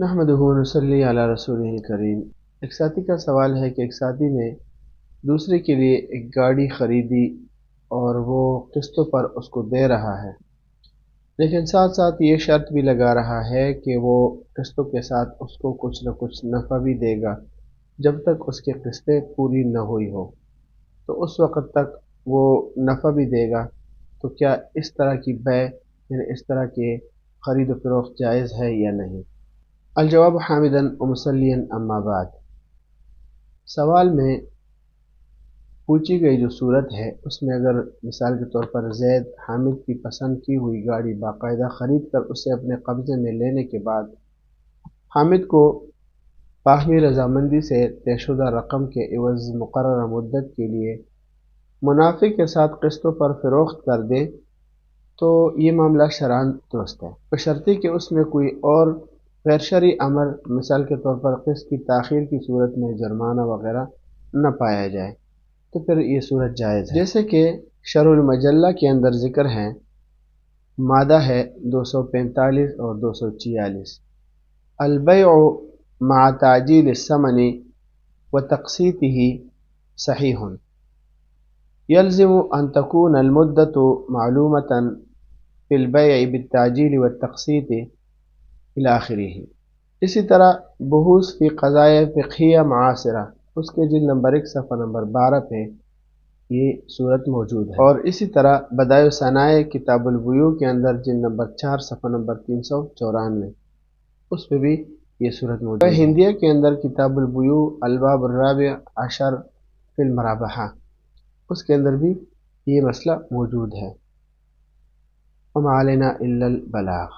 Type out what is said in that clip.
نحمدہ و نصلی علی رسولہ الکریم۔ ایک ساتھی کا سوال ہے کہ ایک ساتھی نے دوسرے کے لیے ایک گاڑی خریدی اور وہ قسطوں پر اس کو دے رہا ہے، لیکن ساتھ ساتھ یہ شرط بھی لگا رہا ہے کہ وہ قسطوں کے ساتھ اس کو کچھ نہ کچھ نفع بھی دے گا جب تک اس کی قسطیں پوری نہ ہوئی ہو، تو اس وقت تک وہ نفع بھی دے گا۔ تو کیا اس طرح کی بیع یعنی اس طرح کے خرید و فروخت جائز ہے یا نہیں؟ الجواب حامداً و مسلیا اما بعد۔ سوال میں پوچھی گئی جو صورت ہے اس میں اگر مثال کے طور پر زید حامد کی پسند کی ہوئی گاڑی باقاعدہ خرید کر اسے اپنے قبضے میں لینے کے بعد حامد کو باہمی رضامندی سے طے شدہ رقم کے عوض مقررہ مدت کے لیے منافع کے ساتھ قسطوں پر فروخت کر دے تو یہ معاملہ شرعاً درست ہے، بشرطے کہ اس میں کوئی اور غیر شرعی امر مثال کے طور پر قسط کی تاخیر کی صورت میں جرمانہ وغیرہ نہ پایا جائے، تو پھر یہ صورت جائز ہے۔ جیسے کہ شرح المجلہ کے اندر ذکر ہے، مادہ ہے 245 اور 246، البیع مع تعجیل الثمن وتقسیطه صحیح یلزم ان تكون المدة معلومة في البیع بالتعجیل والتقسیط الی آخرہ۔ اسی طرح بحوث فی قضایا فقہیہ معاصرہ اس کے جلد نمبر 1 صفحہ نمبر 12 پہ یہ صورت موجود ہے، اور اسی طرح بدائع صنائع کتاب البیوع کے اندر جلد نمبر 4 صفحہ نمبر 394 اس پہ بھی یہ صورت موجود ہے۔ ہندیہ کے اندر کتاب البیوع الباب الرابع عشر فی المرابحہ اس کے اندر بھی یہ مسئلہ موجود ہے۔ وما علینا الا البلاغ۔